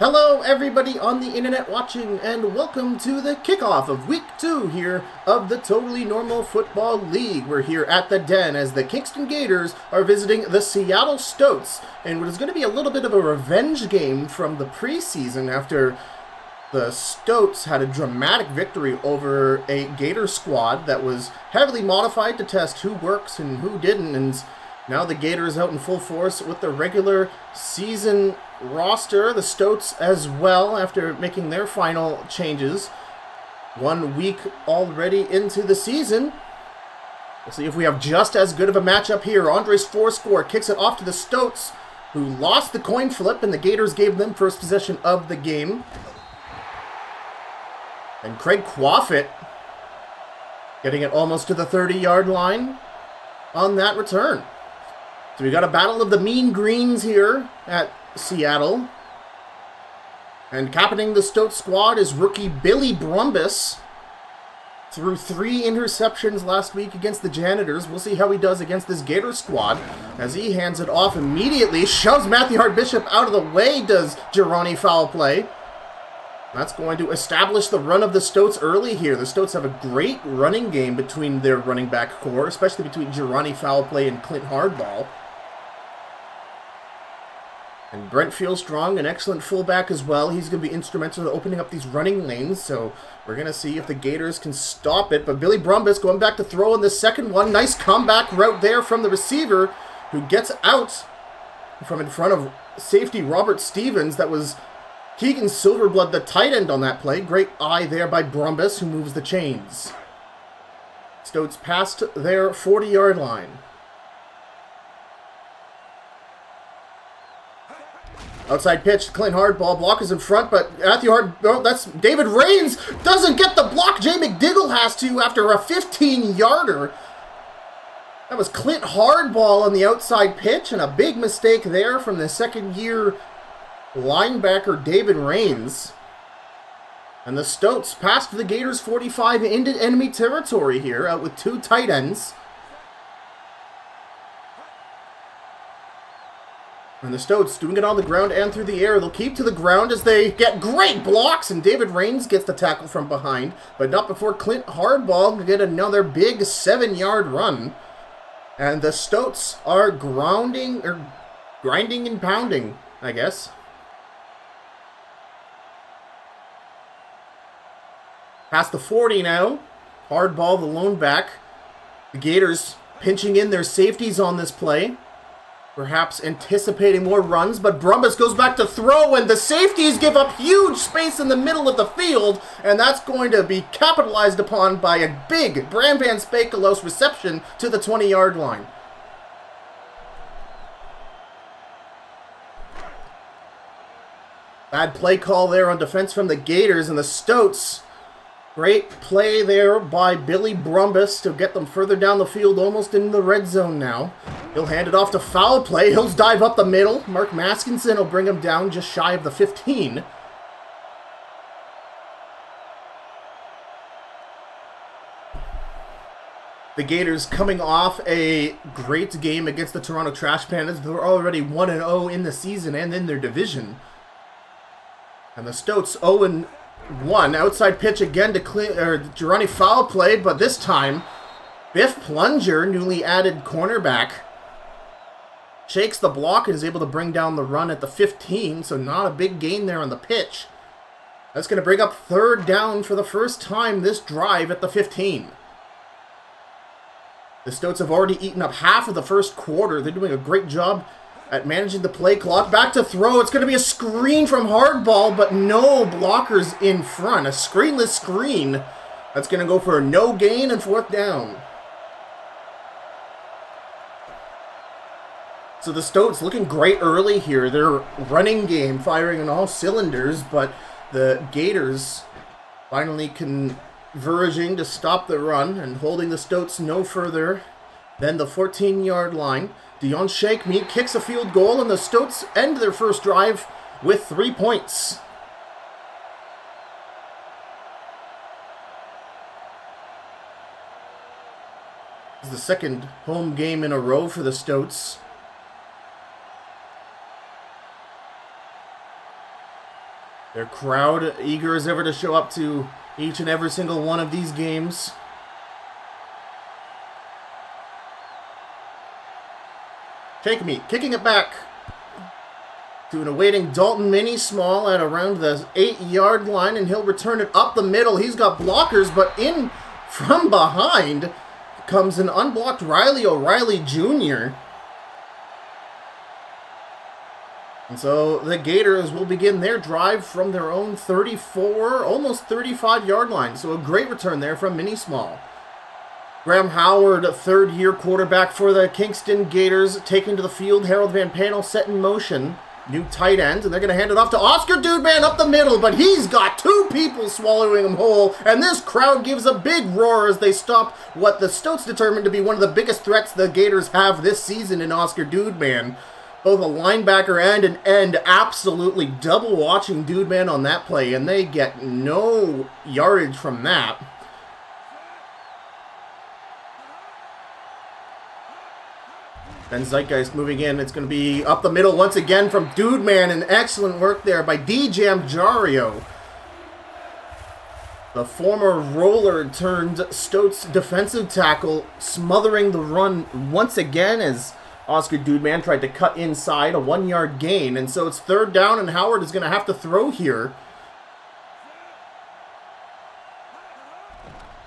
Hello everybody on the internet watching, and welcome to the kickoff of week 2 here of the Totally Normal Football League. We're here at the Den as the Kingston Gators are visiting the Seattle Stoats, and what is going to be a little bit of a revenge game from the preseason after the Stoats had a dramatic victory over a Gator squad that was heavily modified to test who works and who didn't, and now the Gators out in full force with the regular season roster. The Stoats as well, after making their final changes. 1 week already into the season. We'll see if we have just as good of a matchup here. Andres Fourscore kicks it off to the Stoats, who lost the coin flip, and the Gators gave them first possession of the game. And Craig Quaffit getting it almost to the 30-yard line on that return. So we got a battle of the mean greens here at Seattle. And captaining the Stoats squad is rookie Billy Brumbus. Threw 3 interceptions last week against the Janitors. We'll see how he does against this Gator squad as he hands it off immediately. Shoves Matthew Hart-Bishop out of the way, does Gironi foul play. That's going to establish the run of the Stoats early here. The Stoats have a great running game between their running back core, especially between Gironi foul play and Clint Hardball. And Brent Fieldstrong, an excellent fullback as well. He's going to be instrumental in opening up these running lanes, so we're going to see if the Gators can stop it. But Billy Brumbus going back to throw in the second one. Nice comeback route there from the receiver, who gets out from in front of safety Robert Stevens. That was Keegan Silverblood, the tight end on that play. Great eye there by Brumbus, who moves the chains. Stoats past their 40-yard line. Outside pitch, Clint Hardball, block is in front, but that's David Rains doesn't get the block. Jay McDiggle has to after a 15-yarder. That was Clint Hardball on the outside pitch, and a big mistake there from the second-year linebacker David Rains. And the Stoats passed the Gators 45 into enemy territory here, out with 2 tight ends. And the Stoats doing it on the ground and through the air. They'll keep to the ground as they get great blocks, and David Rains gets the tackle from behind, but not before Clint Hardball can get another big 7-yard run. And the Stoats are grinding and pounding, I guess. Past the 40 now. Hardball, the lone back. The Gators pinching in their safeties on this play. Perhaps anticipating more runs, but Brumbus goes back to throw, and the safeties give up huge space in the middle of the field, and that's going to be capitalized upon by a big Bram Van Spakelos reception to the 20-yard line. Bad play call there on defense from the Gators, and the Stoats. Great play there by Billy Brumbus to get them further down the field, almost in the red zone now. He'll hand it off to foul play. He'll dive up the middle. Mark Maskinson will bring him down just shy of the 15. The Gators coming off a great game against the Toronto Trash Pandas. They're already 1-0 in the season and in their division. And the Stoats 0-1. Outside pitch again to Gironi foul play, but this time Biff Plunger, newly added cornerback, shakes the block and is able to bring down the run at the 15, so not a big gain there on the pitch. That's going to bring up 3rd down for the first time this drive at the 15. The Stoats have already eaten up half of the first quarter. They're doing a great job at managing the play clock. Back to throw. It's going to be a screen from Hardball, but no blockers in front. A screenless screen. That's going to go for a no gain and 4th down. So the Stoats looking great early here. Their running game firing on all cylinders, but the Gators finally converging to stop the run and holding the Stoats no further than the 14-yard line. Dion Shakemeat kicks a field goal, and the Stoats end their first drive with 3 points. This is the second home game in a row for the Stoats. Their crowd eager as ever to show up to each and every single one of these games. Take me, kicking it back to an awaiting Dalton Mini Small at around the 8-yard line, and he'll return it up the middle. He's got blockers, but in from behind comes an unblocked Riley O'Reilly Jr. And so the Gators will begin their drive from their own 34, almost 35-yard line. So a great return there from Mini Small. Graham Howard, third-year quarterback for the Kingston Gators, taken to the field. Harold Van Panel set in motion. New tight end, and they're going to hand it off to Oscar Dudeman up the middle, but he's got two people swallowing him whole, and this crowd gives a big roar as they stop what the Stoats determined to be one of the biggest threats the Gators have this season in Oscar Dudeman. Both a linebacker and an end absolutely double watching Dudeman on that play, and they get no yardage from that. Then Zeitgeist moving in. It's going to be up the middle once again from Dudeman, and excellent work there by D-Jam Jario. The former roller turned Stoats defensive tackle, smothering the run once again as Oscar Dudeman tried to cut inside, a 1-yard gain. And so it's third down, and Howard is going to have to throw here.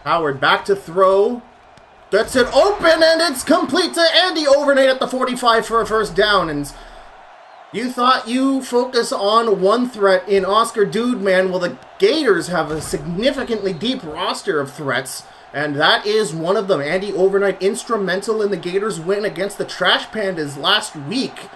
Howard back to throw. Gets it open, and it's complete to Andy Overnight at the 45 for a first down. And you thought you focus on one threat in Oscar Dudeman. Well, the Gators have a significantly deep roster of threats, and that is one of them. Andy Overnight instrumental in the Gators' win against the Trash Pandas last week.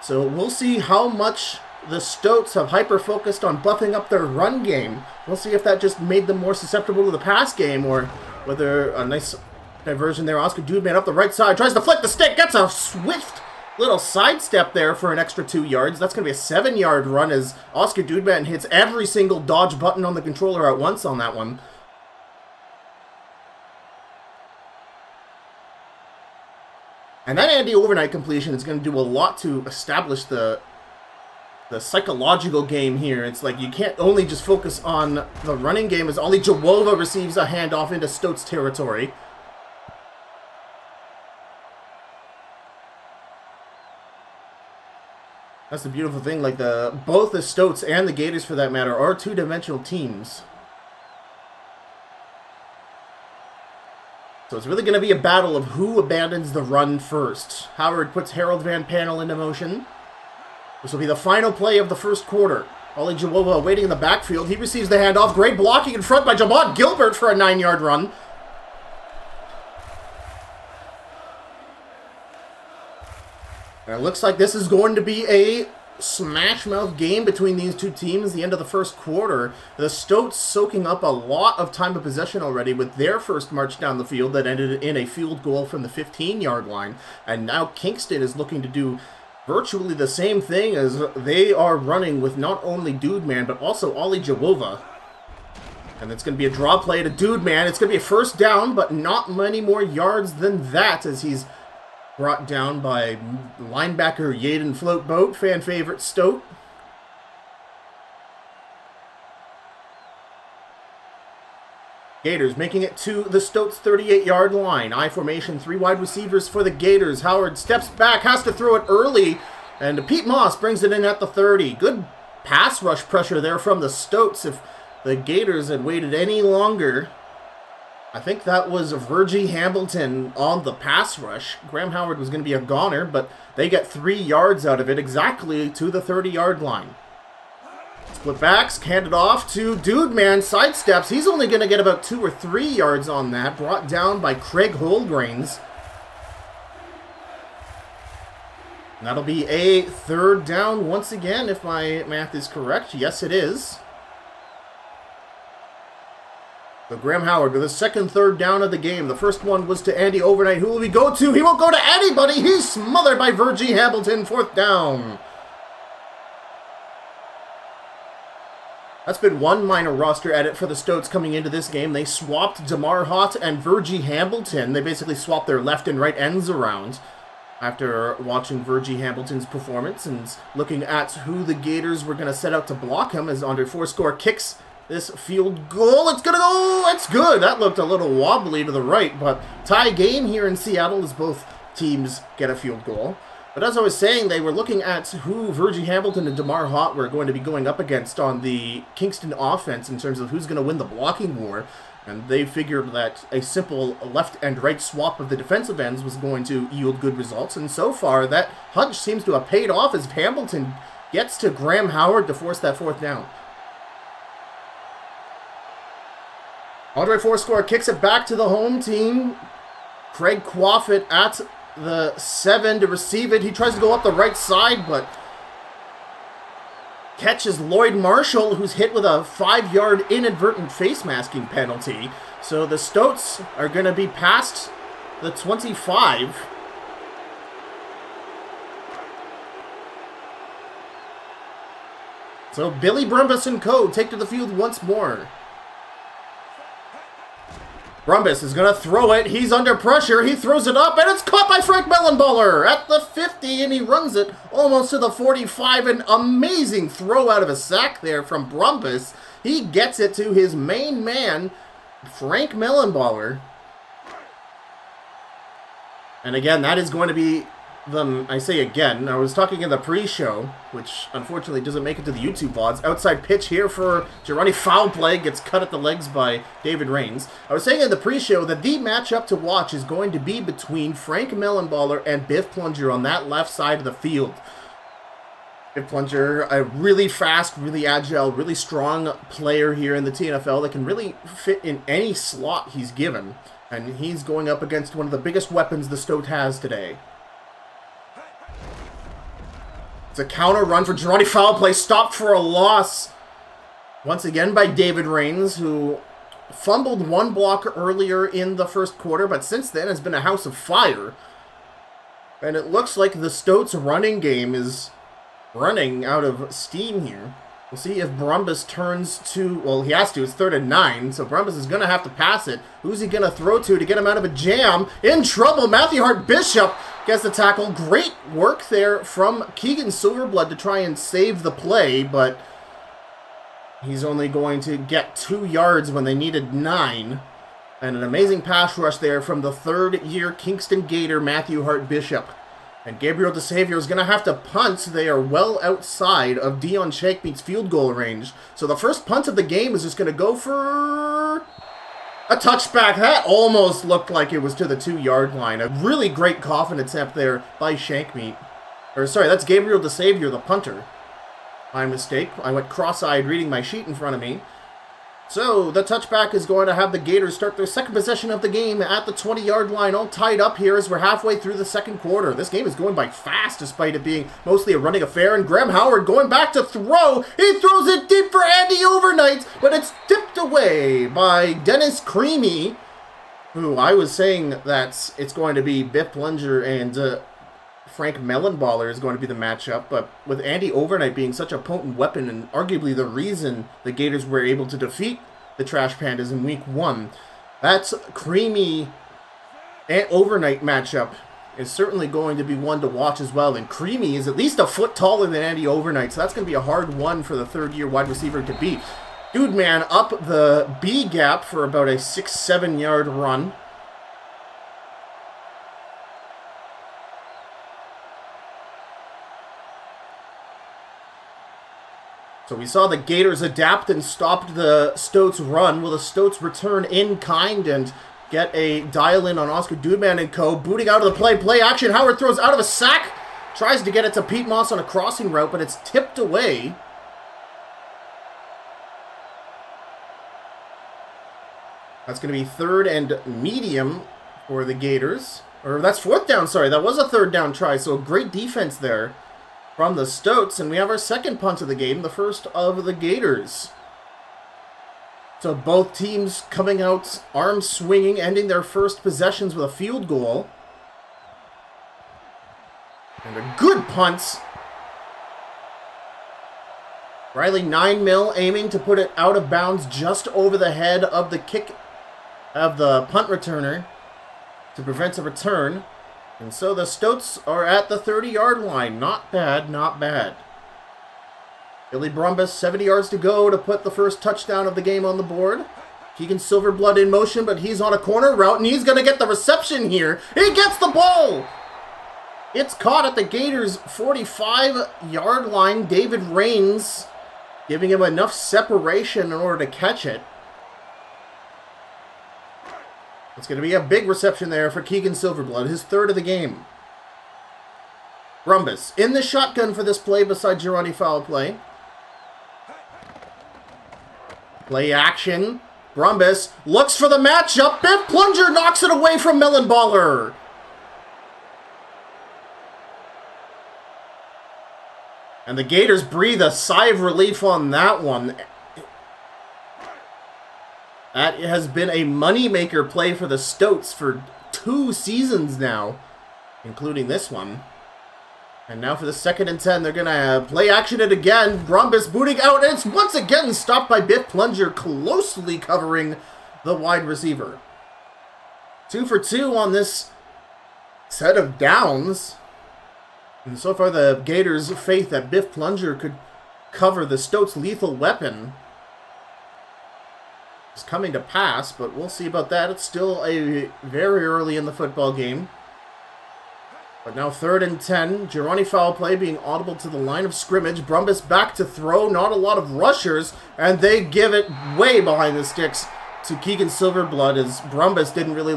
So we'll see how much the Stoats have hyper-focused on buffing up their run game. We'll see if that just made them more susceptible to the pass game, or whether a nice diversion there. Oscar Dudeman up the right side, tries to flick the stick, gets a swift little sidestep there for an extra 2 yards. That's going to be a 7-yard run as Oscar Dudeman hits every single dodge button on the controller at once on that one. And that Andy Overnight completion is going to do a lot to establish the psychological game here. It's like you can't only just focus on the running game as Ollie Jawova receives a handoff into Stoats territory. That's the beautiful thing, like both the Stoats and the Gators for that matter are two-dimensional teams. So it's really going to be a battle of who abandons the run first. Howard puts Harold Van Panel into motion. This will be the final play of the first quarter. Ollie Jawova waiting in the backfield. He receives the handoff. Great blocking in front by Jamad Gilbert for a 9-yard run. And it looks like this is going to be a smash-mouth game between these two teams at the end of the first quarter. The Stoats soaking up a lot of time of possession already with their first march down the field that ended in a field goal from the 15-yard line. And now Kingston is looking to do virtually the same thing as they are running with not only Dudeman, but also Ollie Jawova. And it's going to be a draw play to Dudeman. It's going to be a first down, but not many more yards than that as he's brought down by linebacker Yaden Floatboat, fan favorite Stoat. Gators making it to the Stoats 38-yard line. I formation, 3 wide receivers for the Gators. Howard steps back, has to throw it early, and Pete Moss brings it in at the 30. Good pass rush pressure there from the Stoats. If the Gators had waited any longer, I think that was Virgie Hamilton on the pass rush. Graham Howard was going to be a goner, but they get 3 yards out of it, exactly to the 30-yard line. Split backs, hand it off to Dudeman, sidesteps. He's only going to get about 2 or 3 yards on that, brought down by Craig Holgrains. And that'll be a third down once again, if my math is correct. Yes, it is. So Graham Howard with his second third down of the game. The first one was to Andy Overnight. Who will he go to? He won't go to anybody. He's smothered by Virgie Hamilton. Fourth down. That's been one minor roster edit for the Stoats coming into this game. They swapped Damar Hott and Virgie Hamilton. They basically swapped their left and right ends around. after watching Virgie Hamilton's performance and looking at who the Gators were going to set out to block him as Andre Fourscore kicks this field goal. It's going to go. It's good. That looked a little wobbly to the right, but tie game here in Seattle as both teams get a field goal. But as I was saying, they were looking at who Virgie Hamilton and DeMar Hott were going to be going up against on the Kingston offense in terms of who's going to win the blocking war. And they figured that a simple left and right swap of the defensive ends was going to yield good results. And so far, that hunch seems to have paid off as Hamilton gets to Graham Howard to force that fourth down. Andre Fourscore kicks it back to the home team. Craig Quaffit at the 7 to receive it. He tries to go up the right side, but catches Lloyd Marshall, who's hit with a 5-yard inadvertent face masking penalty. So the Stoats are going to be past the 25. So Billy Brumbus and co. take to the field once more. Brumbus is going to throw it. He's under pressure. He throws it up, and it's caught by Frank Mellenballer at the 50, and he runs it almost to the 45. An amazing throw out of a sack there from Brumbus. He gets it to his main man, Frank Mellenballer. And again, that is going to be I say again, I was talking in the pre-show, which unfortunately doesn't make it to the YouTube VODs. Outside pitch here for Girardi, foul play, gets cut at the legs by David Rains. I was saying in the pre-show that the matchup to watch is going to be between Frank Mellenballer and Biff Plunger on that left side of the field. Biff Plunger, a really fast, really agile, really strong player here in the TNFL that can really fit in any slot he's given. And he's going up against one of the biggest weapons the Stoat has today. It's a counter run for Girardi, foul play, stopped for a loss. Once again by David Rains, who fumbled one block earlier in the first quarter, but since then has been a house of fire. And it looks like the Stoats running game is running out of steam here. We'll see if Brumbus turns to, well, he has to, it's 3rd and 9, so Brumbus is going to have to pass it. Who's he going to throw to get him out of a jam? In trouble, Matthew Hart Bishop gets the tackle. Great work there from Keegan Silverblood to try and save the play, but he's only going to get 2 yards when they needed 9. And an amazing pass rush there from the 3rd-year Kingston Gator, Matthew Hart Bishop. And Gabriel DeSavior is going to have to punt. They are well outside of Dion Shankmeat's field goal range. So the first punt of the game is just going to go for a touchback. That almost looked like it was to the 2-yard line. A really great coffin attempt there by Shankmeat. Or sorry, that's Gabriel DeSavior, the punter. My mistake. I went cross-eyed reading my sheet in front of me. So, the touchback is going to have the Gators start their second possession of the game at the 20-yard line, all tied up here as we're halfway through the second quarter. This game is going by fast despite it being mostly a running affair, and Graham Howard going back to throw. He throws it deep for Andy Overnight, but it's tipped away by Dennis Creamy, who I was saying that it's going to be Biff Plunger and Frank Mellenballer is going to be the matchup, but with Andy Overnight being such a potent weapon and arguably the reason the Gators were able to defeat the Trash Pandas in week 1, that Creamy and Overnight matchup is certainly going to be one to watch as well. And Creamy is at least a foot taller than Andy Overnight, so that's going to be a hard one for the 3rd-year wide receiver to beat. Dude, man, up the B gap for about a 6-7 yard run. So we saw the Gators adapt and stopped the Stoats run. Will the Stoats return in kind and get a dial-in on Oscar Dudeman and co. Booting out of the play. Play action. Howard throws out of a sack. Tries to get it to Pete Moss on a crossing route, but it's tipped away. That's going to be 3rd and medium for the Gators. Or that's 4th down, sorry. That was a 3rd down try, so great defense there from the Stoats, and we have our second punt of the game, the first of the Gators. So both teams coming out arms swinging, ending their first possessions with a field goal. And a good punt. Riley 9-mil aiming to put it out of bounds just over the head of the kick of the punt returner to prevent a return. And so the Stoats are at the 30-yard line. Not bad, not bad. Billy Brumbus, 70 yards to go to put the first touchdown of the game on the board. Keegan Silverblood in motion, but he's on a corner route, and he's going to get the reception here. He gets the ball! It's caught at the Gators' 45-yard line. David Rains giving him enough separation in order to catch it. It's going to be a big reception there for Keegan Silverblood, his third of the game. Brumbus in the shotgun for this play beside Gironi foul play. Play action. Brumbus looks for the matchup. Biff Plunger knocks it away from Mellenballer. And the Gators breathe a sigh of relief on that one. That has been a moneymaker play for the Stoats for 2 seasons now, including this one. And now for the 2nd and 10, they're going to play action it again. Brumbus booting out, and it's once again stopped by Biff Plunger, closely covering the wide receiver. 2 for 2 on this set of downs. And so far the Gators' faith that Biff Plunger could cover the Stoats' lethal weapon is coming to pass, but we'll see about that. It's still very early in the football game. But now 3rd and 10. Gironi foul play being audible to the line of scrimmage. Brumbus back to throw. Not a lot of rushers, and they give it way behind the sticks to Keegan Silverblood, as Brumbus didn't really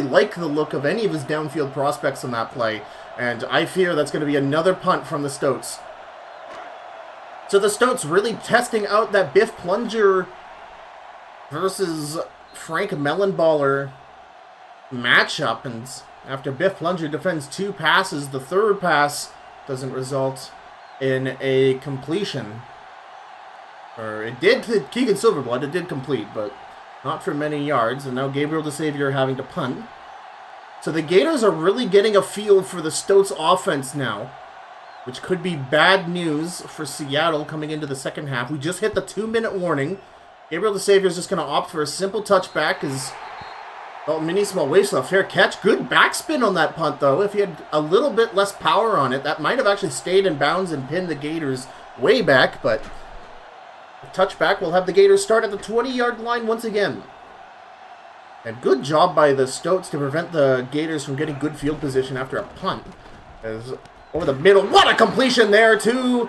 like the look of any of his downfield prospects on that play. And I fear that's going to be another punt from the Stoats. So the Stoats really testing out that Biff Plunger versus Frank Mellenballer matchup. And after Biff Plunger defends 2 passes, the 3rd pass doesn't result in a completion. Or it did to Keegan Silverblood, it did complete, but not for many yards. And now Gabriel DeSavior having to punt. So the Gators are really getting a feel for the Stoats offense now, which could be bad news for Seattle coming into the second half. We just hit the 2-minute warning. Gabriel DeSavior is just going to opt for a simple touchback as Mini Small waves a fair catch. Good backspin on that punt, though. If he had a little bit less power on it, that might have actually stayed in bounds and pinned the Gators way back, but the touchback will have the Gators start at the 20-yard line once again. And good job by the Stoats to prevent the Gators from getting good field position after a punt. As over the middle, what a completion there to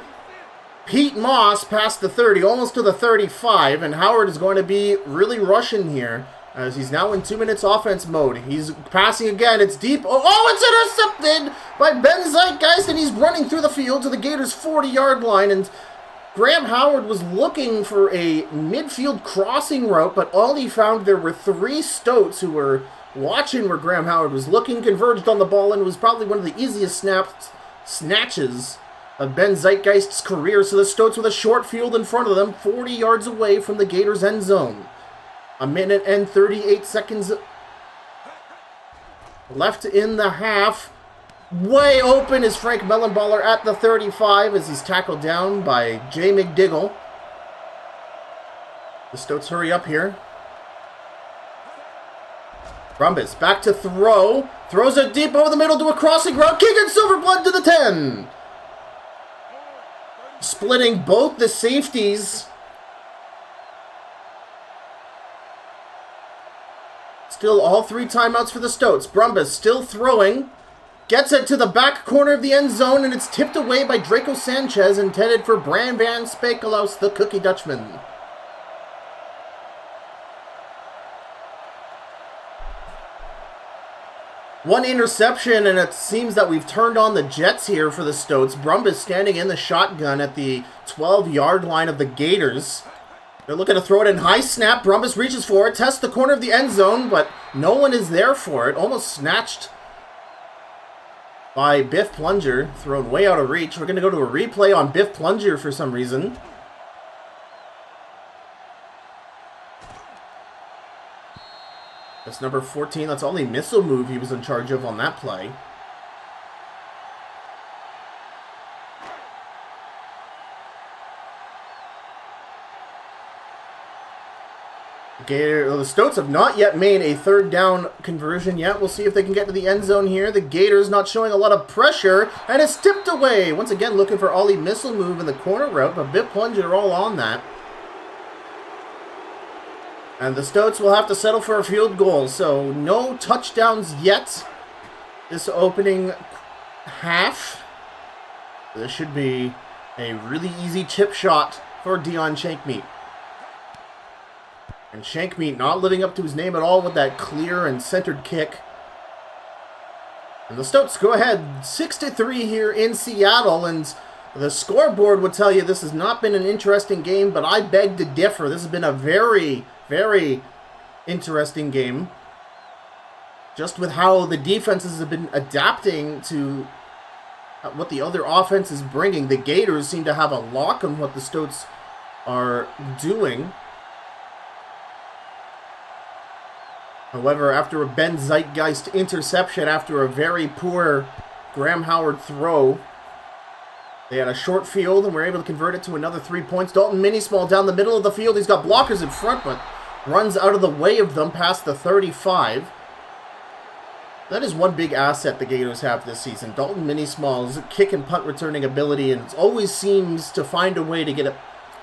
Pete Moss past the 30, almost to the 35, and Howard is going to be really rushing here as he's now in 2 minutes offense mode. He's passing again, it's deep, it's intercepted by Ben Zeitgeist, and he's running through the field to the Gators' 40-yard line, and Graham Howard was looking for a midfield crossing route, but all he found, there were 3 Stoats who were watching where Graham Howard was looking, converged on the ball, and it was probably one of the easiest snatches of Ben Zeitgeist's career. So the Stoats with a short field in front of them, 40 yards away from the Gators' end zone. 1 minute and 38 seconds left in the half. Way open is Frank Mellenballer at the 35 as he's tackled down by Jay McDiggle. The Stoats hurry up here. Brumbus back to throw. Throws it deep over the middle to a crossing route. Keegan Silverblood to the 10. Splitting both the safeties. Still all 3 timeouts for the Stoats. Brumbus still throwing. Gets it to the back corner of the end zone, and it's tipped away by Draco Sanchez, intended for Bran Van Spekeloos, the Cookie Dutchman. One interception, and it seems that we've turned on the Jets here for the Stoats. Brumbus standing in the shotgun at the 12-yard line of the Gators. They're looking to throw it in high snap. Brumbus reaches for it, tests the corner of the end zone, but no one is there for it. Almost snatched by Biff Plunger, thrown way out of reach. We're going to go to a replay on Biff Plunger for some reason. That's number 14. That's the only missile move he was in charge of on that play. The Stoats have not yet made a third down conversion yet. We'll see if they can get to the end zone here. The Gators not showing a lot of pressure, and it's tipped away. Once again, looking for Ollie missile move in the corner route, but bit plunger all on that. And the Stoats will have to settle for a field goal, so no touchdowns yet this opening half. This should be a really easy chip shot for Dion Shankmeat. And Shankmeat not living up to his name at all with that clear and centered kick. And the Stoats go ahead 6-3 here in Seattle, and the scoreboard would tell you this has not been an interesting game, but I beg to differ. This has been a very, very interesting game. Just with how the defenses have been adapting to what the other offense is bringing. The Gators seem to have a lock on what the Stoats are doing. However, after a Ben Zeitgeist interception after a very poor Graham Howard throw, they had a short field and were able to convert it to another 3 points. Dalton Minismall down the middle of the field. He's got blockers in front, but runs out of the way of them past the 35. That is one big asset the Gators have this season. Dalton Minismall's kick and punt returning ability, and it always seems to find a way to get it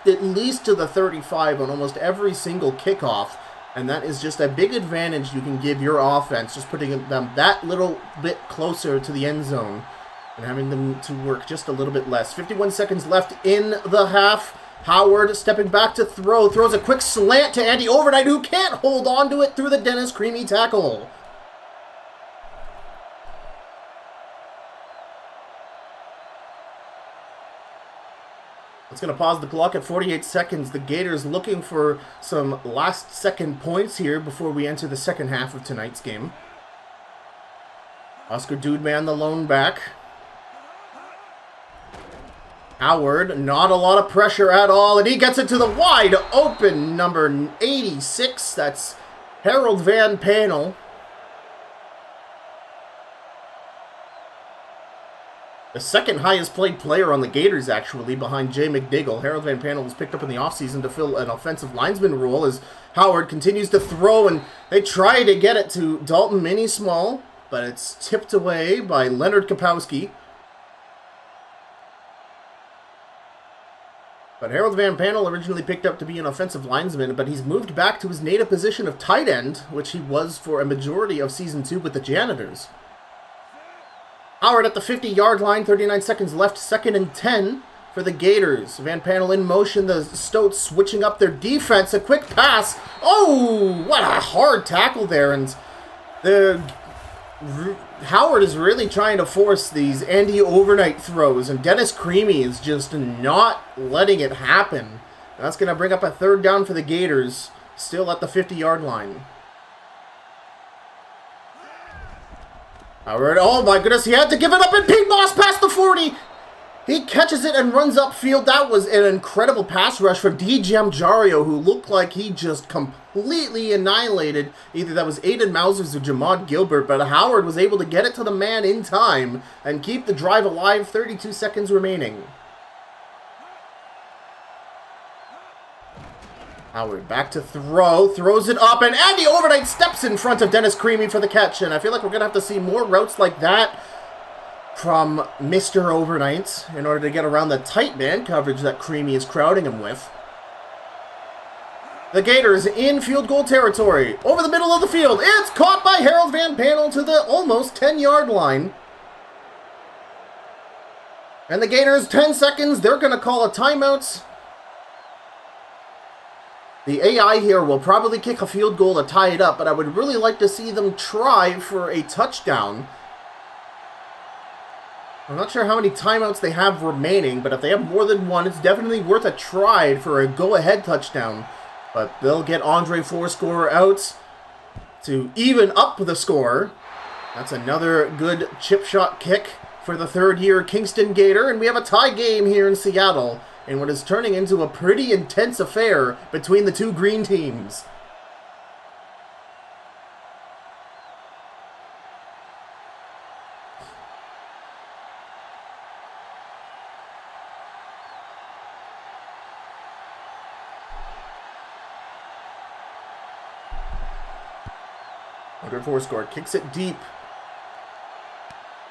at least to the 35 on almost every single kickoff. And that is just a big advantage you can give your offense, just putting them that little bit closer to the end zone and having them to work just a little bit less. 51 seconds left in the half. Howard stepping back to throw. Throws a quick slant to Andy Overnight, who can't hold on to it through the Dennis Creamy tackle. It's going to pause the clock at 48 seconds. The Gators looking for some last-second points here before we enter the second half of tonight's game. Oscar Dudeman, the lone back. Howard, not a lot of pressure at all, and he gets it to the wide open number 86. That's Harold Van Panel. The second highest played player on the Gators, actually, behind Jay McDiggle. Harold Van Panel was picked up in the offseason to fill an offensive lineman role as Howard continues to throw, and they try to get it to Dalton Minismall, but it's tipped away by Leonard Kapowski. But Harold Van Panel originally picked up to be an offensive lineman, but he's moved back to his native position of tight end, which he was for a majority of Season 2 with the Janitors. Howard at the 50-yard line, 39 seconds left, 2nd and 10 for the Gators. Van Panel in motion, the Stoats switching up their defense, a quick pass. Oh, what a hard tackle there, and Howard is really trying to force these Andy Overnight throws, and Dennis Creamy is just not letting it happen. That's going to bring up a third down for the Gators, still at the 50-yard line. Howard, oh my goodness, he had to give it up, and Pete Moss past the 40. He catches it and runs upfield. That was an incredible pass rush for DJ Jario, who looked like he just completely annihilated. Either that was Aiden Mausers or Jamad Gilbert, but Howard was able to get it to the man in time and keep the drive alive. 32 seconds remaining. Howard back to throw, throws it up, and Andy Overnight steps in front of Dennis Creamy for the catch, and I feel like we're going to have to see more routes like that from Mr. Overnight in order to get around the tight man coverage that Creamy is crowding him with. The Gators in field goal territory, over the middle of the field. It's caught by Harold Van Panel to the almost 10-yard line. And the Gators, 10 seconds, they're going to call a timeout. The AI here will probably kick a field goal to tie it up, but I would really like to see them try for a touchdown. I'm not sure how many timeouts they have remaining, but if they have more than one, it's definitely worth a try for a go-ahead touchdown. But they'll get Andre Fourscore out to even up the score. That's another good chip shot kick for the third-year Kingston Gator, and we have a tie game here in Seattle in what is turning into a pretty intense affair between the two green teams. Under 4 score. Kicks it deep.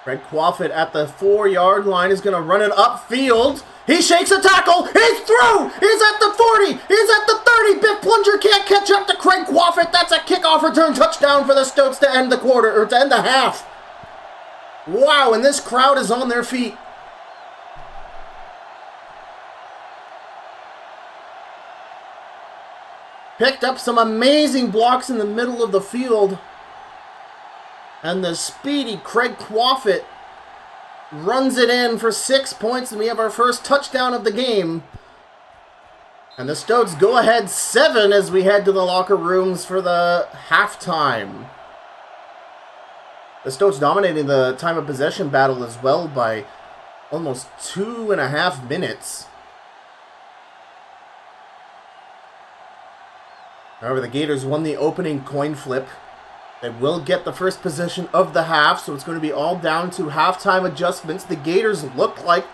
Craig Quaffit at the 4-yard line is going to run it upfield. He shakes a tackle. He's through. He's at the 40. He's at the 30. Biff Plunger can't catch up to Craig Quaffit. That's a kickoff return touchdown for the Stoats to end the quarter, or to end the half. Wow, and this crowd is on their feet. Picked up some amazing blocks in the middle of the field. And the speedy Craig Quaffit runs it in for 6 points, and we have our first touchdown of the game. And the Stoats go ahead 7 as we head to the locker rooms for the halftime. The Stoats dominating the time of possession battle as well by almost 2.5 minutes. However, the Gators won the opening coin flip. They will get the first possession of the half, so it's going to be all down to halftime adjustments. The Gators look like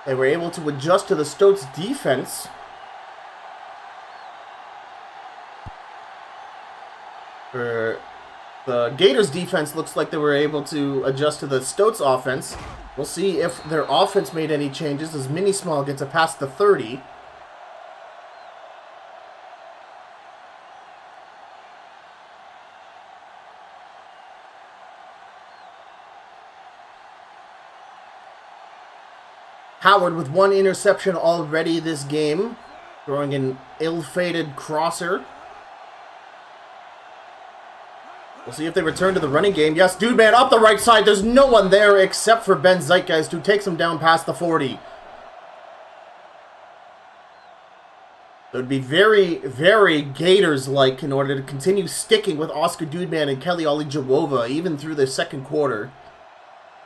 they were able to adjust to the Stoats defense. The Gators defense looks like they were able to adjust to the Stoats offense. We'll see if their offense made any changes as Mini Small gets it past the 30. Howard with 1 interception already this game, throwing an ill-fated crosser. We'll see if they return to the running game. Yes, dude man up the right side. There's no one there except for Ben Zeitgeist, who takes him down past the 40. It would be very, very Gators-like in order to continue sticking with Oscar Dudeman and Kelly Ollie-Jawova even through the second quarter.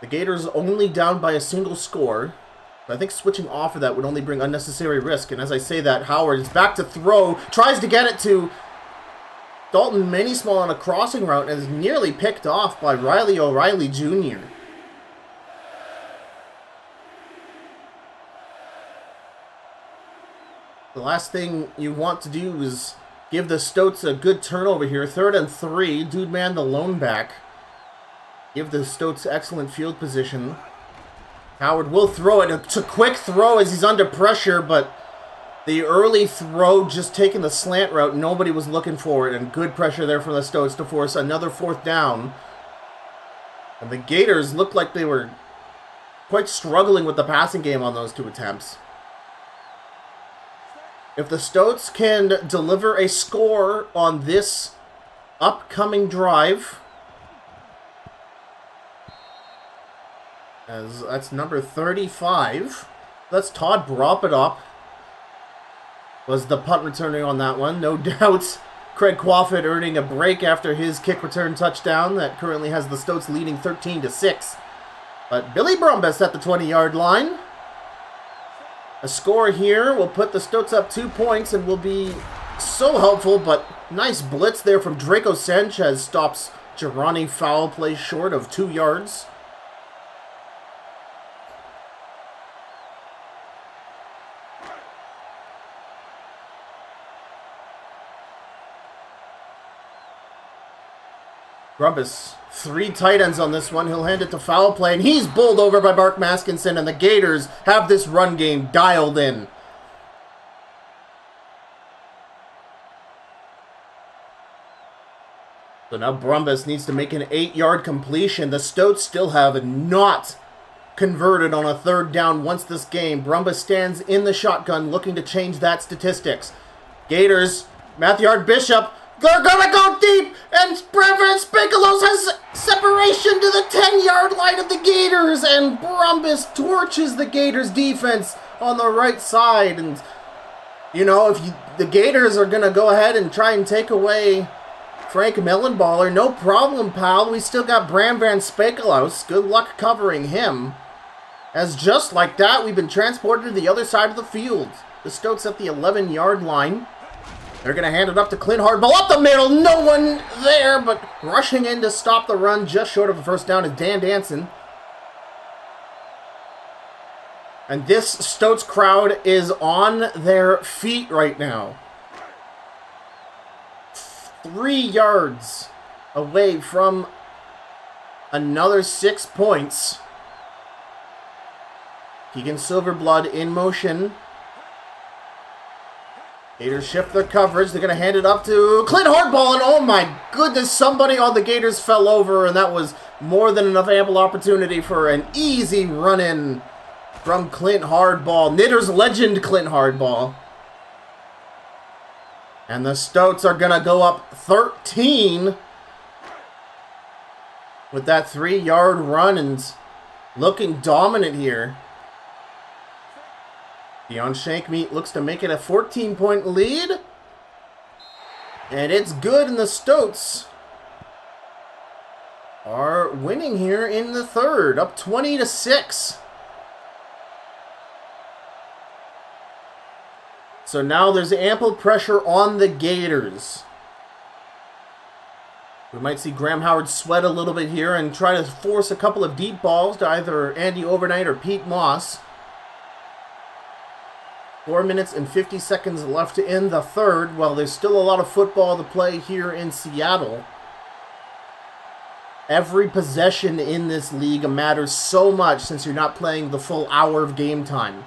The Gators only down by a single score. I think switching off of that would only bring unnecessary risk. And as I say that, Howard is back to throw. Tries to get it to Dalton Mini Small on a crossing route and is nearly picked off by Riley O'Reilly Jr. The last thing you want to do is give the Stoats a good turnover here. 3rd and 3. Dude man the lone back. Give the Stoats excellent field position. Howard will throw it. It's a quick throw as he's under pressure, but the early throw just taking the slant route, nobody was looking for it, and good pressure there from the Stoats to force another 4th down. And the Gators looked like they were quite struggling with the passing game on those 2 attempts. If the Stoats can deliver a score on this upcoming drive, as that's number 35. That's Todd Bropidop was the punt returner on that one. No doubt Craig Quaffit earning a break after his kick return touchdown that currently has the Stoats leading 13-6. But Billy Brumbus at the 20-yard line. A score here will put the Stoats up 2 points and will be so helpful, but nice blitz there from Draco Sanchez stops Girani foul play short of 2 yards. Grumbus, 3 tight ends on this one. He'll hand it to foul play, and he's bowled over by Mark Maskinson, and the Gators have this run game dialed in. So now Brumbus needs to make an 8-yard completion. The Stoats still have not converted on a 3rd down once this game. Brumbus stands in the shotgun looking to change that statistics. Gators, Matthew Bishop, they're gonna go deep, and Brevin Spinkelos has separation to the 10-yard line of the Gators, and Brumbus torches the Gators defense on the right side. And, you know, if the Gators are gonna go ahead and try and take away Frank Millenballer, no problem, pal. We still got Bram Van Spinkelos. Good luck covering him. As just like that, we've been transported to the other side of the field. The Stoats at the 11-yard line. They're going to hand it up to Clint Hardball up the middle. No one there, but rushing in to stop the run just short of a 1st down is Dan Danson. And this Stoats crowd is on their feet right now. 3 yards away from another 6 points. Keegan Silverblood in motion. Gators shift their coverage. They're going to hand it up to Clint Hardball. And oh my goodness, somebody on the Gators fell over. And that was more than enough ample opportunity for an easy run-in from Clint Hardball. Knitters legend Clint Hardball. And the Stoats are going to go up 13 with that 3-yard run and looking dominant here. Deion Shankmeat looks to make it a 14-point lead. And it's good, and the Stoats are winning here in the third, up 20-6. So now there's ample pressure on the Gators. We might see Graham Howard sweat a little bit here and try to force a couple of deep balls to either Andy Overnight or Pete Moss. 4 minutes and 50 seconds left in the third. While there's still a lot of football to play here in Seattle, every possession in this league matters so much since you're not playing the full hour of game time.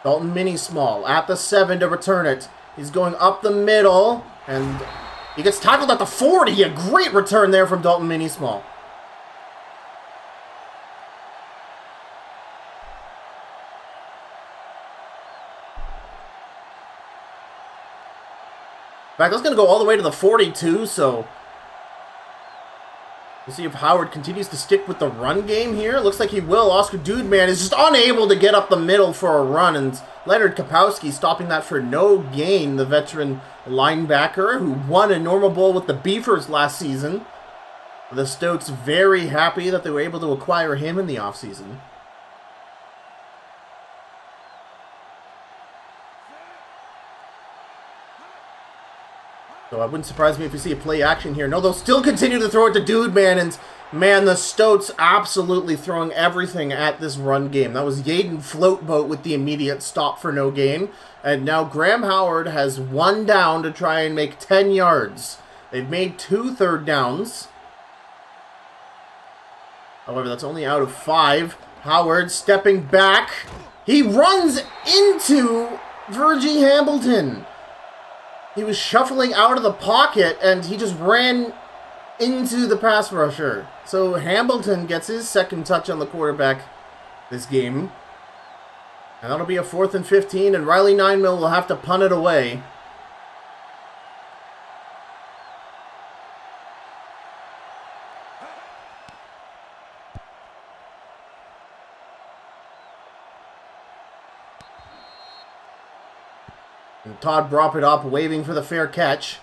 Dalton Mini-Small at the 7 to return it. He's going up the middle, and he gets tackled at the 40. A great return there from Dalton Mini-Small. In fact, that's going to go all the way to the 42, so we'll see if Howard continues to stick with the run game here. Looks like he will. Oscar Dudeman is just unable to get up the middle for a run, and Leonard Kapowski stopping that for no gain, the veteran linebacker who won a Normal Bowl with the Beavers last season. The Stoats very happy that they were able to acquire him in the offseason. So it wouldn't surprise me if you see a play action here. No, they'll still continue to throw it to Dudeman, and man, the Stoats absolutely throwing everything at this run game. That was Yaden Floatboat with the immediate stop for no gain. And now Graham Howard has 1 down to try and make 10 yards. They've made 2 third downs. However, that's only out of 5. Howard stepping back. He runs into Virgie Hamilton. He was shuffling out of the pocket, and he just ran into the pass rusher. So Hamilton gets his second touch on the quarterback this game. And that'll be a 4th and 15, and Riley Ninemill will have to punt it away. And Todd brought it up, waving for the fair catch.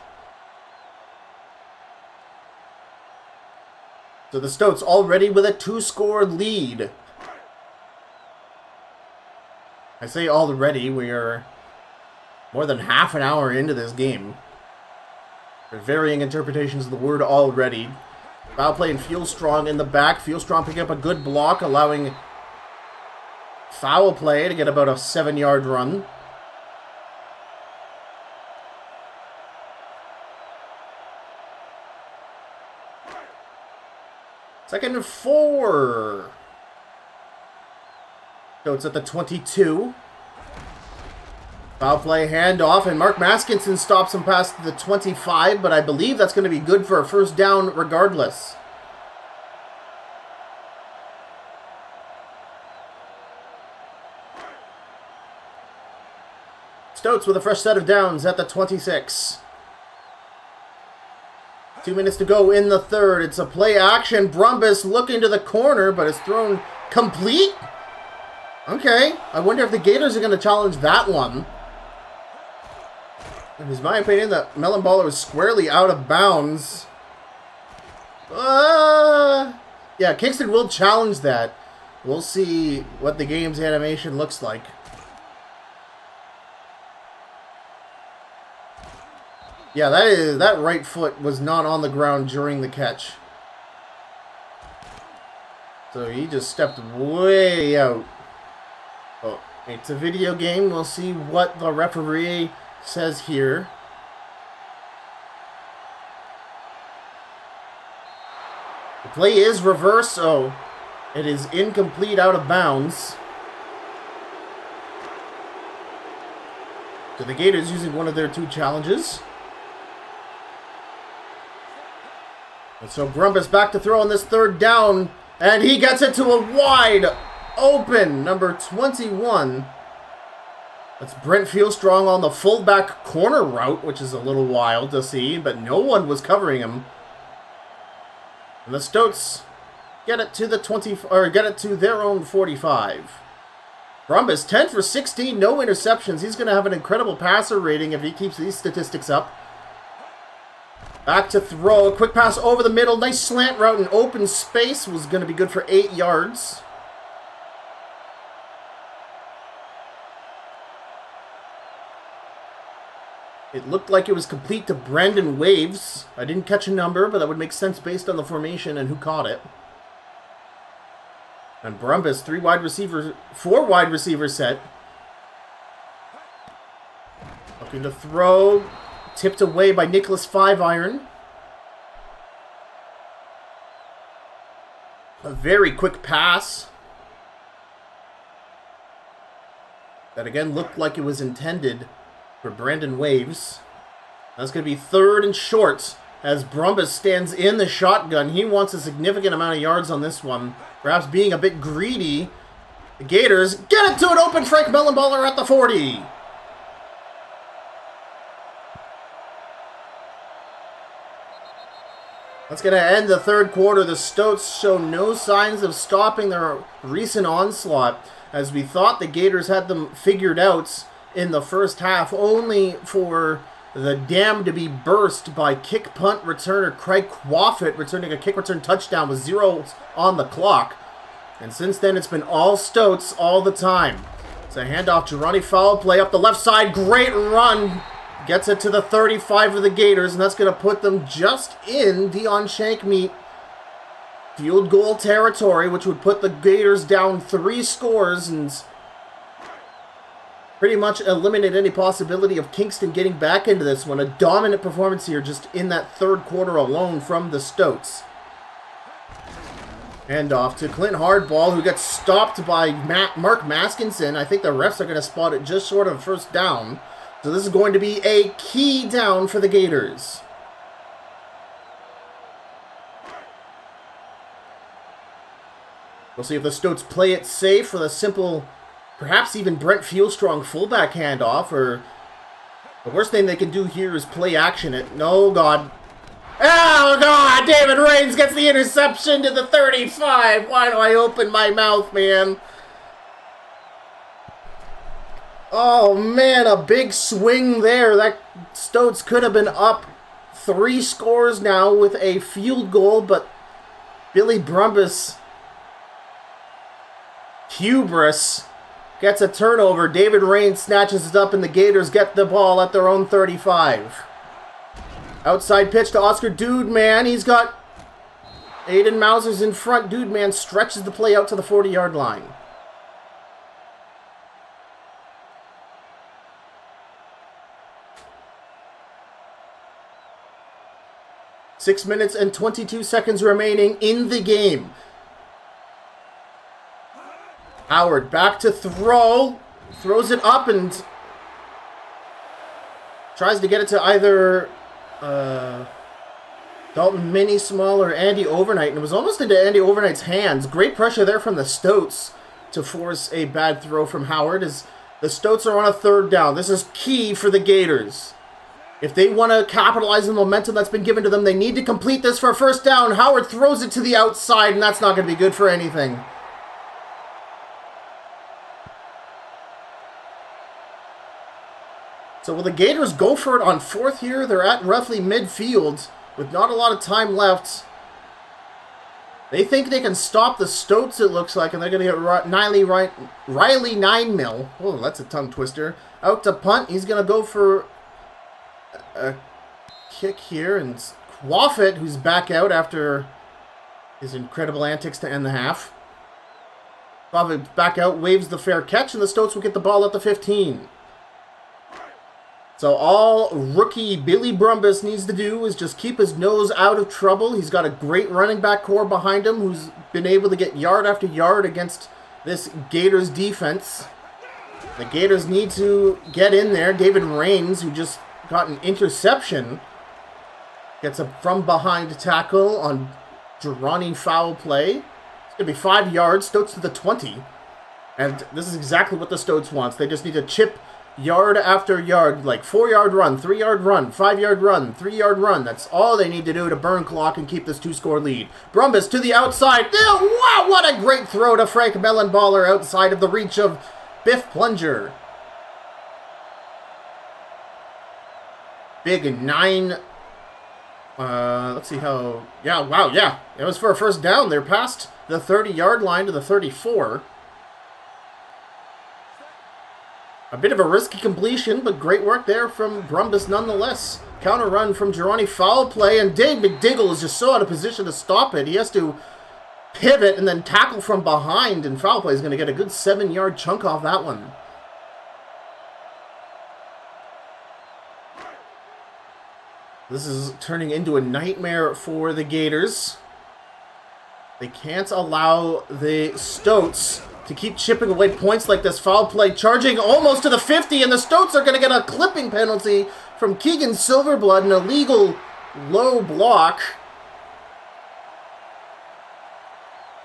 So the Stoats already with a 2-score lead. I say already, we are more than half an hour into this game. There are varying interpretations of the word already. Foul play and Fieldstrong in the back. Fieldstrong picking up a good block, allowing foul play to get about a 7-yard run. Second and 4. So it's at the 22. Foul play, handoff, and Mark Maskinson stops him past the 25, but I believe that's going to be good for a first down regardless. Stoats with a fresh set of downs at the 26. 2 minutes to go in the third. It's a play action. Brumbus looking to the corner, but it's thrown complete. Okay, I wonder if the Gators are going to challenge that one. It is my opinion that Melon Baller was squarely out of bounds. Yeah, Kingston will challenge that. We'll see what the game's animation looks like. Yeah, that right foot was not on the ground during the catch. So he just stepped way out. Oh, it's a video game. We'll see what the referee says here. Play is reversed, so it is incomplete, out of bounds. So the Gators using one of their 2 challenges. And so Grumbus back to throw on this 3rd down. And he gets it to a wide open number 21. That's Brent Fieldstrong on the fullback corner route, which is a little wild to see, but no one was covering him. And the Stoats get it to the get it to their own 45. Grumbus 10 for 16, no interceptions. He's going to have an incredible passer rating if he keeps these statistics up. Back to throw, a quick pass over the middle, nice slant route in open space, was going to be good for 8 yards. It looked like it was complete to Brandon Waves. I didn't catch a number, but that would make sense based on the formation and who caught it. And Grumbus, 4 wide receiver set. Looking to throw. Tipped away by Nicholas 5-iron. A very quick pass. That again looked like it was intended for Brandon Waves. That's going to be 3rd and short as Grumbus stands in the shotgun. He wants a significant amount of yards on this one. Perhaps being a bit greedy. The Gators get it to an open Frank Mellenballer at the 40. That's going to end the 3rd quarter. The Stoats show no signs of stopping their recent onslaught, as we thought the Gators had them figured out in the first half, only for the dam to be burst by kick punt returner Craig Quaffit returning a kick return touchdown with 0 on the clock. And since then, it's been all Stoats all the time. It's a handoff to Ronnie Fowl, play up the left side, great run. Gets it to the 35 of the Gators, and that's going to put them just in Deion Shankmeat field goal territory, which would put the Gators down 3 scores and pretty much eliminate any possibility of Kingston getting back into this one. A dominant performance here just in that 3rd quarter alone from the Stoats. And off to Clint Hardball, who gets stopped by Mark Maskinson. I think the refs are going to spot it just short of 1st down. So this is going to be a key down for the Gators. We'll see if the Stoats play it safe with a simple, perhaps even Brent Fieldstrong fullback handoff, or the worst thing they can do here is play action it. No, God. Oh, God! David Raines gets the interception to the 35. Why do I open my mouth, man? Oh, man, a big swing there. That Stoats could have been up 3 scores now with a field goal, but Billy Grumbus, hubris, gets a turnover. David Raines snatches it up, and the Gators get the ball at their own 35. Outside pitch to Oscar Dudeman. He's got Aiden Mausers in front. Dudeman stretches the play out to the 40-yard line. Six minutes and 22 seconds remaining in the game. Howard back to throw. Throws it up and tries to get it to either Dalton Mini-Small or Andy Overnight. And it was almost into Andy Overnight's hands. Great pressure there from the Stoats to force a bad throw from Howard as the Stoats are on a 3rd down. This is key for the Gators. If they want to capitalize on the momentum that's been given to them, they need to complete this for a 1st down. Howard throws it to the outside, and that's not going to be good for anything. So will the Gators go for it on 4th here? They're at roughly midfield with not a lot of time left. They think they can stop the Stoats, it looks like, and they're going to get Riley 9-mil. Oh, that's a tongue twister. Out to punt. He's going to go for a kick here, and Quaffit, who's back out after his incredible antics to end the half. Quaffit back out, waves the fair catch, and the Stoats will get the ball at the 15. So all rookie Billy Brumbus needs to do is just keep his nose out of trouble. He's got a great running back core behind him who's been able to get yard after yard against this Gators defense. The Gators need to get in there. David Rains, who just got an interception, gets a from behind tackle on Durrani foul play. It's going to be 5 yards. Stoats to the 20. And this is exactly what the Stoats wants. They just need to chip yard after yard, like 4-yard run, 3-yard run, 5-yard run, 3-yard run. That's all they need to do to burn clock and keep this 2-score lead. Brumbus to the outside. Wow, what a great throw to Frank Mellenballer outside of the reach of Biff Plunger. Big 9. Let's see how... Yeah, wow, yeah. It was for a first down. They're past the 30-yard line to the 34. A bit of a risky completion, but great work there from Brumbus nonetheless. Counter run from Gironi, foul play, and Dave McDiggle is just so out of position to stop it. He has to pivot and then tackle from behind, and foul play is going to get a good 7-yard chunk off that one. This is turning into a nightmare for the Gators. They can't allow the Stoats to keep chipping away points like this. Foul play charging almost to the 50, and the Stoats are going to get a clipping penalty from Keegan Silverblood, an illegal low block.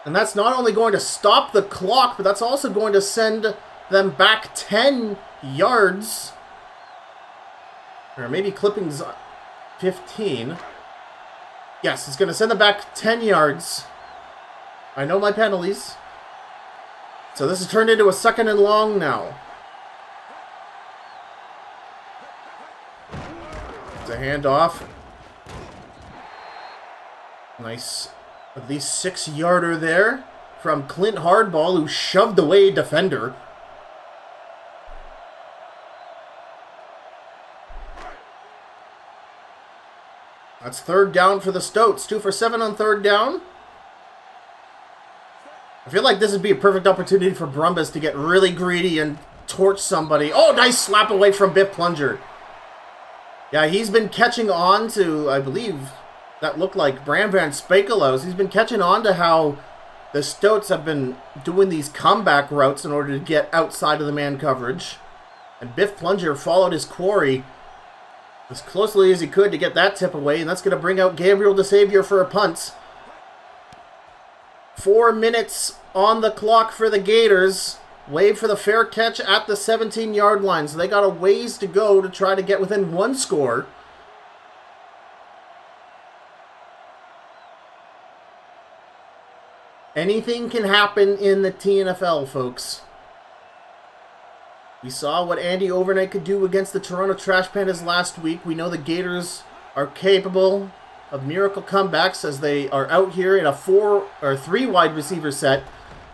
And that's not only going to stop the clock, but that's also going to send them back 10 yards. Or maybe clippings 15. Yes, it's going to send them back 10 yards. I know my penalties. So this has turned into a 2nd and long now. It's a handoff. Nice, at least 6-yarder there from Clint Hardball, who shoved away a defender. That's 3rd down for the Stoats. 2 for 7 on 3rd down. I feel like this would be a perfect opportunity for Brumbus to get really greedy and torch somebody. Oh, nice slap away from Biff Plunger. Yeah, he's been catching on to, I believe, that looked like Bram Van Spakelows. He's been catching on to how the Stoats have been doing these comeback routes in order to get outside of the man coverage. And Biff Plunger followed his quarry as closely as he could to get that tip away, and that's going to bring out Gabriel DeSavior for a punt. 4 minutes on the clock for the Gators. Wave for the fair catch at the 17-yard line. So they got a ways to go to try to get within 1 score. Anything can happen in the TNFL, folks. We saw what Andy Overnight could do against the Toronto Trash Pandas last week. We know the Gators are capable of miracle comebacks as they are out here in a 4 or 3 wide receiver set.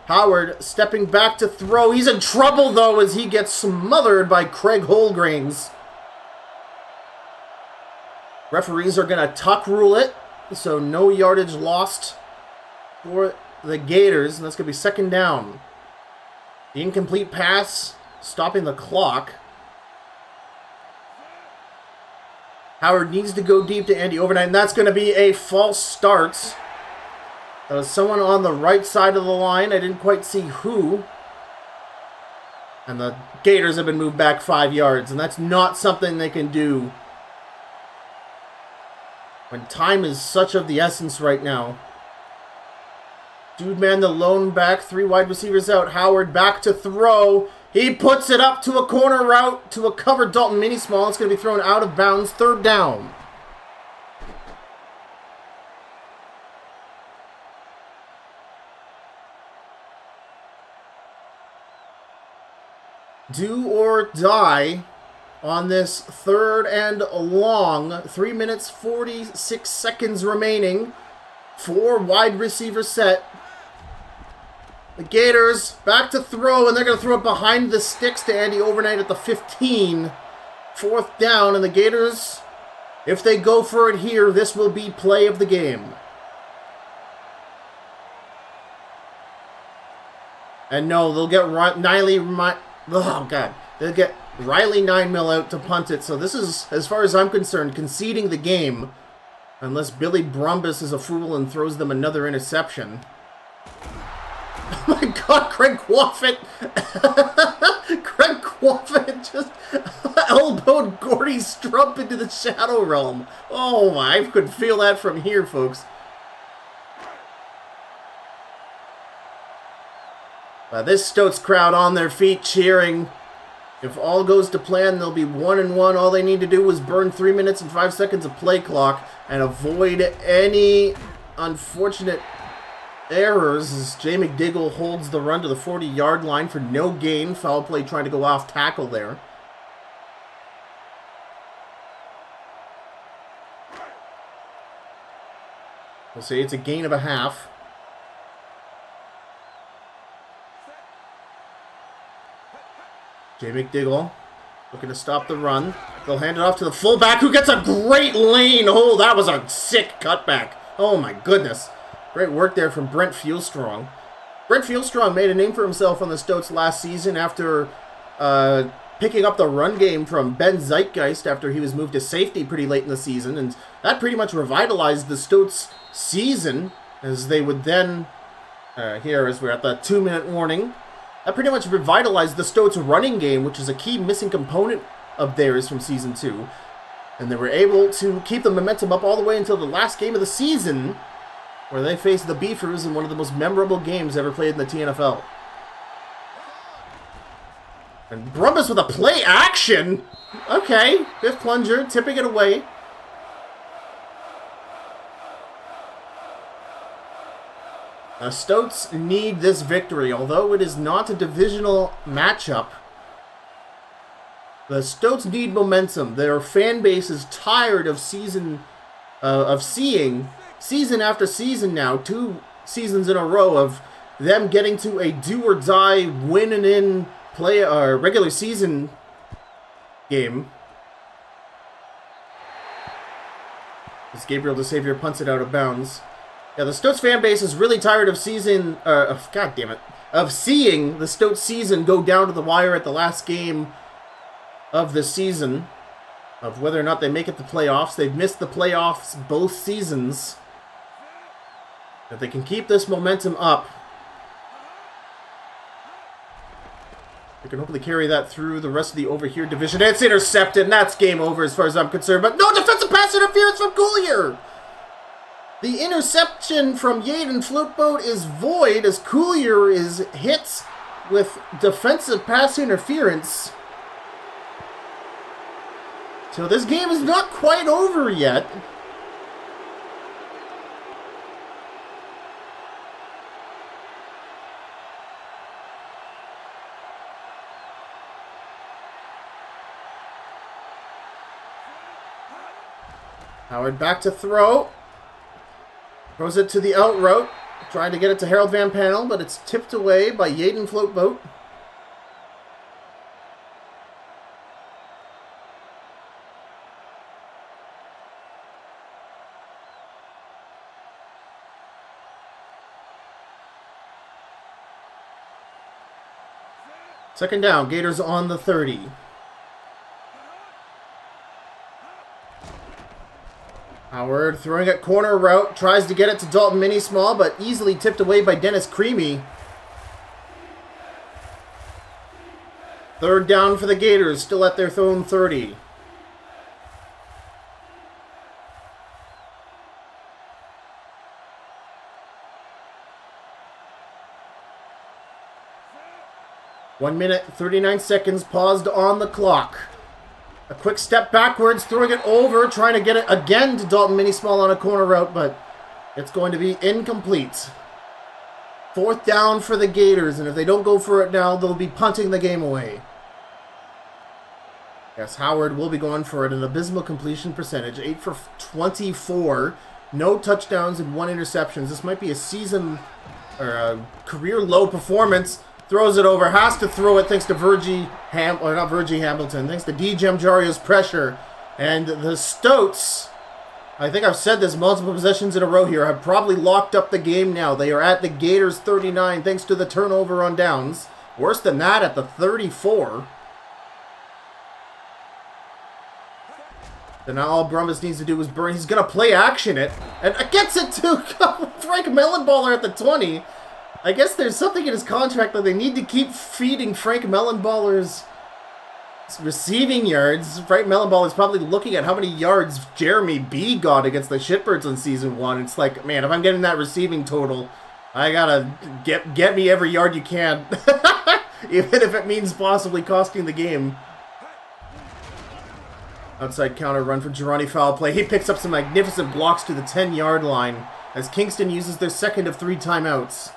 Howard stepping back to throw. He's in trouble, though, as he gets smothered by Craig Holgrains. Referees are going to tuck rule it, so no yardage lost for the Gators, and that's going to be 2nd down. The incomplete pass, stopping the clock. Howard needs to go deep to Andy Overnight, and that's going to be a false start. That was someone on the right side of the line. I didn't quite see who. And the Gators have been moved back 5 yards, and that's not something they can do when time is such of the essence right now. Dude man, the lone back, 3 wide receivers out. Howard back to throw. He puts it up to a corner route to a covered Dalton Mini Small. It's going to be thrown out of bounds. 3rd down. Do or die on this 3rd and long. 3 minutes, 46 seconds remaining. 4 wide receiver set. The Gators back to throw, and they're going to throw it behind the sticks to Andy Overnight at the 15. 4th down, and the Gators, if they go for it here, this will be play of the game. And no, they'll get They'll get Riley 9-mil out to punt it. So this is, as far as I'm concerned, conceding the game. Unless Billy Brumbus is a fool and throws them another interception. Oh my god, Craig Quaffett! Craig Quaffett just elbowed Gordy Strump into the Shadow Realm. Oh, I could feel that from here, folks. This Stoats crowd on their feet cheering. If all goes to plan, they'll be 1-1. All they need to do is burn 3 minutes and 5 seconds of play clock and avoid any unfortunate errors as Jay McDiggle holds the run to the 40-yard line for no gain. Foul play trying to go off tackle there. We'll say it's a gain of a half. Jay McDiggle looking to stop the run. They'll hand it off to the fullback who gets a great lane. Oh, that was a sick cutback. Oh my goodness. Great work there from Brent Fieldstrong. Brent Fieldstrong made a name for himself on the Stoats last season after picking up the run game from Ben Zeitgeist after he was moved to safety pretty late in the season. And that pretty much revitalized the Stoats season as they would then, here as we're at the 2-minute warning, that pretty much revitalized the Stoats running game, which is a key missing component of theirs from Season 2. And they were able to keep the momentum up all the way until the last game of the season, where they faced the Beefers in one of the most memorable games ever played in the TNFL. And Brumbus with a play action! Okay, fifth plunger, tipping it away. Stoats need this victory, although it is not a divisional matchup. The Stoats need momentum. Their fan base is tired of seeing season after season now, 2 seasons in a row of them getting to a do-or-die win-and-in play regular season game. As Gabriel DeSavior punts it out of bounds. Yeah, the Stoats fan base is really tired of seeing the Stoats season go down to the wire at the last game of the season, of whether or not they make it to playoffs. They've missed the playoffs both seasons. If they can keep this momentum up, they can hopefully carry that through the rest of the over here division. It's intercepted, and that's game over as far as I'm concerned. But no defensive pass interference from Coulier! The interception from Yaden Floatboat is void as Coulier is hit with defensive pass interference. So this game is not quite over yet. Howard back to throw. Throws it to the out route. Trying to get it to Harold Van Panel, but it's tipped away by Yaden Floatboat. Second down, Gators on the 30. Howard throwing it corner route, tries to get it to Dalton Mini-Small, but easily tipped away by Dennis Creamy. Third down for the Gators, still at their own 30. One minute, 39 seconds, paused on the clock. A quick step backwards, throwing it over, trying to get it again to Dalton Mini-Small on a corner route, but it's going to be incomplete. Fourth down for the Gators, and if they don't go for it now, they'll be punting the game away. Yes, Howard will be going for it, an abysmal completion percentage, 8 for 24, no touchdowns and 1 interception. This might be a season or a career low performance. Throws it over, has to throw it thanks to Hamilton, thanks to DJ Mjario's pressure. And the Stoats, I think I've said this multiple possessions in a row here, have probably locked up the game now. They are at the Gators 39 thanks to the turnover on downs. Worse than that at the 34. Then all Brumbus needs to do is burn. He's going to play action it. And gets it to Frank Mellenballer at the 20. I guess there's something in his contract that they need to keep feeding Frank Mellenballer's receiving yards. Frank Mellenballer is probably looking at how many yards Jeremy B got against the Shitbirds in Season 1. It's like, man, if I'm getting that receiving total, I gotta get me every yard you can. Even if it means possibly costing the game. Outside counter run for Gironi, foul play. He picks up some magnificent blocks to the 10-yard line as Kingston uses their second of 3 timeouts.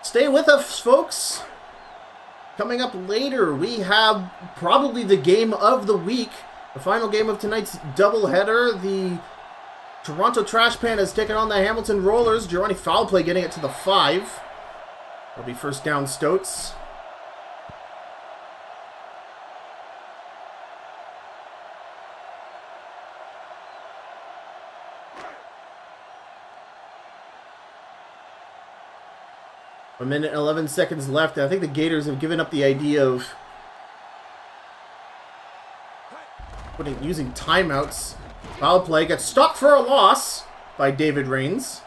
Stay with us, folks. Coming up later, we have probably the game of the week. The final game of tonight's doubleheader. The Toronto Trash Pandas taking on the Hamilton Rollers. Gironi, foul play, getting it to the 5. It'll be first down, Stoats. A minute and 11 seconds left. I think the Gators have given up the idea of using timeouts. Foul play gets stopped for a loss by David Rains.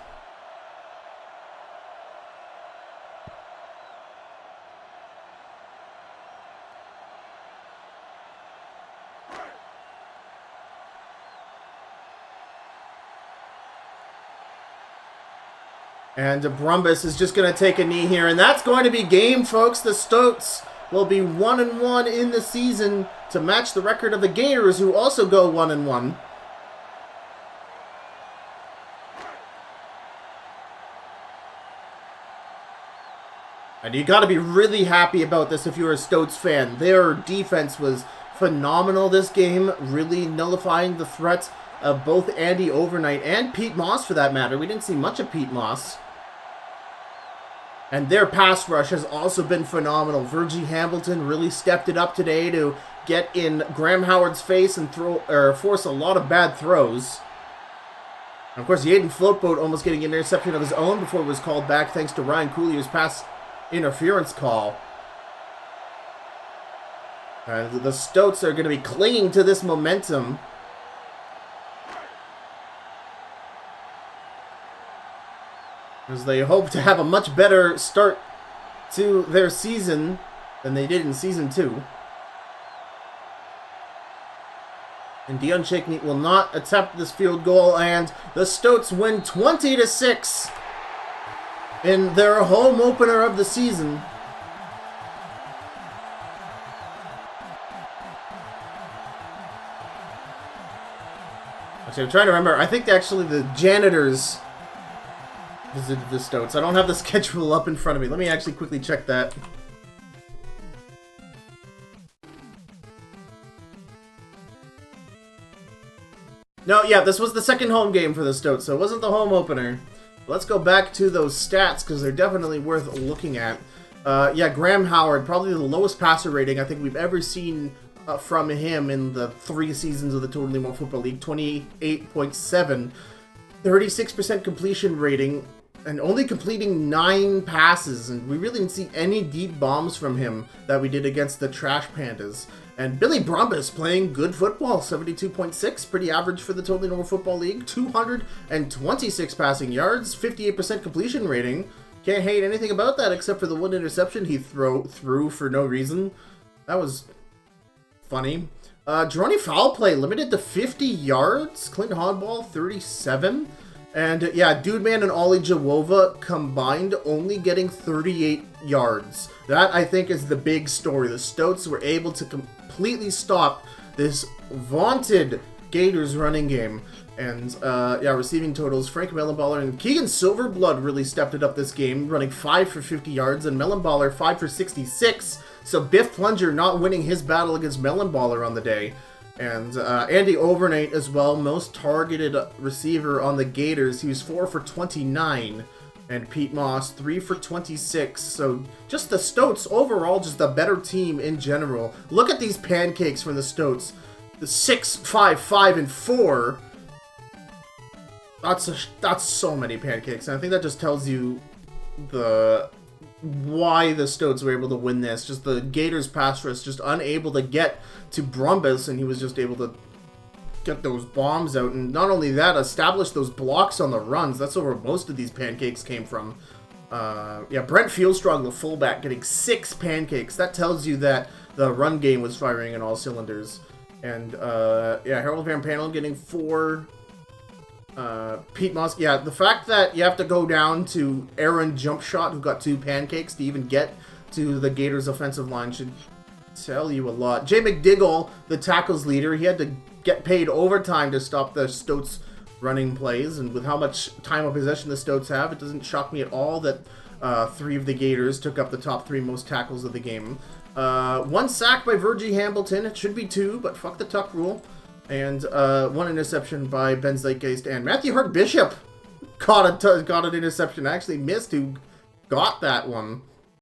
And Brumbus is just going to take a knee here, and that's going to be game, folks. The Stoats will be 1-1 in the season to match the record of the Gators, who also go 1-1. And you got to be really happy about this if you're a Stoats fan. Their defense was phenomenal this game, really nullifying the threat of both Andy Overnight and Pete Moss, for that matter. We didn't see much of Pete Moss. And their pass rush has also been phenomenal. Virgie Hamilton really stepped it up today to get in Graham Howard's face and force a lot of bad throws. And of course, Yaden Floatboat almost getting an interception of his own before it was called back thanks to Ryan Coolier's pass interference call. The Stoats are going to be clinging to this momentum. As they hope to have a much better start to their season than they did in Season 2. And Dion Shakemeat will not attempt this field goal, and the Stoats win 20-6 in their home opener of the season. Actually, I'm trying to remember. I think actually the Janitors visited the Stoats. I don't have the schedule up in front of me. Let me actually quickly check that. No, yeah, this was the second home game for the Stoats, so it wasn't the home opener. Let's go back to those stats, because they're definitely worth looking at. Yeah, Graham Howard, probably the lowest passer rating I think we've ever seen from him in the 3 seasons of the Totally Normal Football League. 28.7. 36% completion rating, and only completing 9 passes, and we really didn't see any deep bombs from him that we did against the Trash Pandas. And Billy Brumbus playing good football, 72.6, pretty average for the Totally Normal Football League, 226 passing yards, 58% completion rating. Can't hate anything about that except for the 1 interception he threw for no reason. That was funny. Gironi foul play limited to 50 yards, Clint Hodball 37. And yeah, Dude Man and Ollie Jawova combined only getting 38 yards. That, I think, is the big story. The Stoats were able to completely stop this vaunted Gators running game. And yeah, receiving totals, Frank Mellenballer and Keegan Silverblood really stepped it up this game, running 5 for 50 yards, and Mellenballer 5 for 66. So Biff Plunger not winning his battle against Mellenballer on the day. And Andy Overnight as well, most targeted receiver on the Gators. He was 4 for 29. And Pete Moss, 3 for 26. So just the Stoats overall, just a better team in general. Look at these pancakes from the Stoats. The 6, 5, 5, and 4. That's so many pancakes. And I think that just tells you the why the Stoats were able to win this. Just the Gators pass rush just unable to get to Brumbus, and he was just able to get those bombs out. And not only that, establish those blocks on the runs. That's where most of these pancakes came from. Yeah, Brent Fieldstrong, the fullback, getting 6 pancakes. That tells you that the run game was firing in all cylinders. And, yeah, Harold Van Panel getting 4. Pete Moss, yeah, the fact that you have to go down to Aaron Jumpshot, who got 2 pancakes, to even get to the Gators' offensive line should tell you a lot. Jay McDiggle, the tackles leader, he had to get paid overtime to stop the Stoats running plays, and with how much time of possession the Stoats have, it doesn't shock me at all that 3 of the Gators took up the top 3 most tackles of the game. 1 sack by Virgie Hambleton, it should be 2, but fuck the tuck rule. And 1 interception by Ben Zeitgeist, and Matthew Hart Bishop got an interception. I actually missed who got that one.